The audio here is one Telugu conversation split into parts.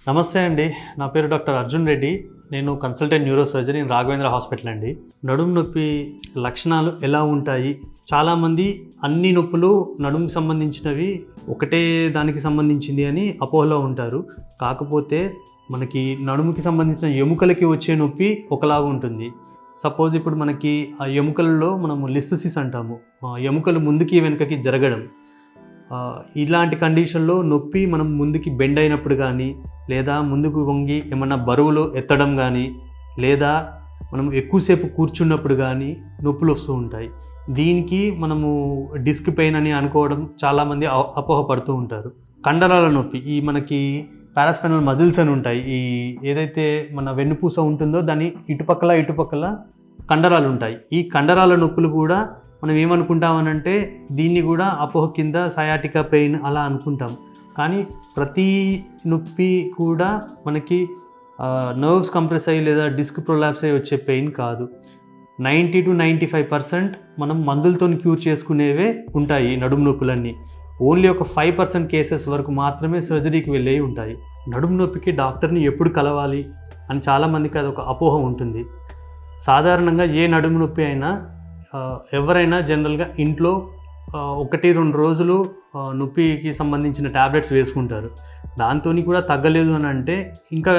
నమస్తే అండి. నా పేరు డాక్టర్ అర్జున్ రెడ్డి. నేను consultant neuro surgeon in Raghavendra hospital అండి. నడుము నొప్పి లక్షణాలు ఎలా ఉంటాయి? చాలామంది అన్ని నొప్పులు నడుముకి సంబంధించినవి ఒకటే దానికి సంబంధించింది అని అపోహలో ఉంటారు. కాకపోతే మనకి నడుముకి సంబంధించిన ఎముకలకి వచ్చే నొప్పి ఒకలాగా ఉంటుంది. సపోజ్ ఇప్పుడు మనకి ఆ ఎముకలలో మనము లిస్థసిస్ అంటాము. ఎముకలు ముందుకి వెనుకకి జరగడం. ఇలాంటి కండిషన్లో నొప్పి మనం ముందుకి బెండ్ అయినప్పుడు కానీ, లేదా ముందుకు వంగి ఏమన్నా బరువులు ఎత్తడం కానీ, లేదా మనం ఎక్కువసేపు కూర్చున్నప్పుడు కానీ నొప్పులు వస్తూ ఉంటాయి. దీనికి మనము డిస్క్ పెయిన్ అని అనుకోవడం చాలామంది అపోహపడుతూ ఉంటారు. కండరాల నొప్పి, ఈ మనకి పారాస్పైనల్ మజిల్స్ అని ఉంటాయి. ఈ ఏదైతే మన వెన్నుపూస ఉంటుందో దాని ఇటుపక్కల కండరాలు ఉంటాయి. ఈ కండరాల నొప్పులు కూడా మనం ఏమనుకుంటామనంటే దీన్ని కూడా అపోహ కింద సయాటికా పెయిన్ అలా అనుకుంటాం. కానీ ప్రతి నొప్పి కూడా మనకి నర్వ్స్ కంప్రెస్ అయ్యి లేదా డిస్క్ ప్రొలాప్స్ అయ్యి వచ్చే పెయిన్ కాదు. 90 to 95% మనం మందులతో క్యూర్ చేసుకునేవే ఉంటాయి నడుము నొప్పులన్నీ. ఓన్లీ ఒక 5% కేసెస్ వరకు మాత్రమే సర్జరీకి వెళ్ళేవి ఉంటాయి. నడుము నొప్పికి డాక్టర్ని ఎప్పుడు కలవాలి అని చాలామందికి అదొక అపోహ ఉంటుంది. సాధారణంగా ఏ నడుము నొప్పి అయినా ఎవరైనా జనరల్గా ఇంట్లో 1-2 రోజులు నొప్పికి సంబంధించిన ట్యాబ్లెట్స్ వేసుకుంటారు. దాంతో కూడా తగ్గలేదు అని అంటే ఇంకా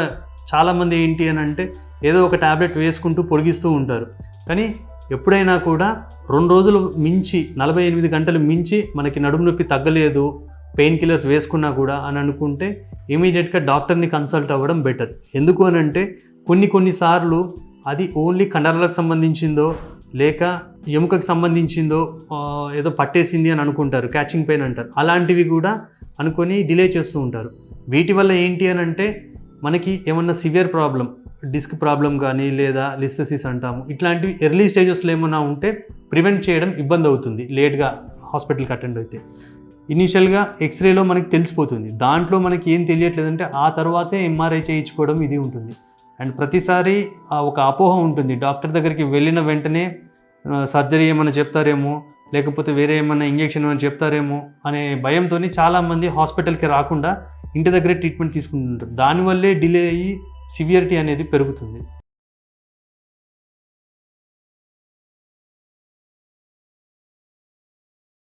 చాలామంది ఏంటి అని అంటే ఏదో ఒక ట్యాబ్లెట్ వేసుకుంటూ పొడిగిస్తూ ఉంటారు. కానీ ఎప్పుడైనా కూడా 2 రోజులు మించి 48 గంటలు మించి మనకి నడుము నొప్పి తగ్గలేదు, పెయిన్ కిల్లర్స్ వేసుకున్నా కూడా అని అనుకుంటే ఇమీడియట్గా డాక్టర్ని కన్సల్ట్ అవ్వడం బెటర్. ఎందుకు అని అంటే కొన్నిసార్లు అది ఓన్లీ కండరాలకు సంబంధించిందో లేక ఎముకకు సంబంధించిందో ఏదో పట్టేసింది అని అనుకుంటారు, క్యాచింగ్ పెయిన్ అంటారు. అలాంటివి కూడా అనుకొని డిలే చేస్తూ ఉంటారు. వీటి వల్ల ఏంటి అని అంటే మనకి ఏమన్నా సివియర్ ప్రాబ్లం, డిస్క్ ప్రాబ్లం కానీ లేదా లిస్థసిస్ అంటాము, ఇట్లాంటివి ఎర్లీ స్టేజెస్లో ఏమన్నా ఉంటే ప్రివెంట్ చేయడం ఇబ్బంది అవుతుంది. లేట్గా హాస్పిటల్కి అటెండ్ అయితే ఇనీషియల్గా ఎక్స్రేలో మనకి తెలిసిపోతుంది. దాంట్లో మనకి ఏం తెలియట్లేదంటే ఆ తర్వాతే ఎంఆర్ఐ చేయించుకోవడం ఇది ఉంటుంది. అండ్ ప్రతిసారి ఒక అపోహ ఉంటుంది, డాక్టర్ దగ్గరికి వెళ్ళిన వెంటనే సర్జరీ ఏమైనా చెప్తారేమో లేకపోతే వేరే ఏమైనా ఇంజెక్షన్ ఏమైనా చెప్తారేమో అనే భయంతో చాలామంది హాస్పిటల్కి రాకుండా ఇంటి దగ్గరే ట్రీట్మెంట్ తీసుకుంటుంటారు. దానివల్లే డిలే అయ్యి సివియరిటీ అనేది పెరుగుతుంది.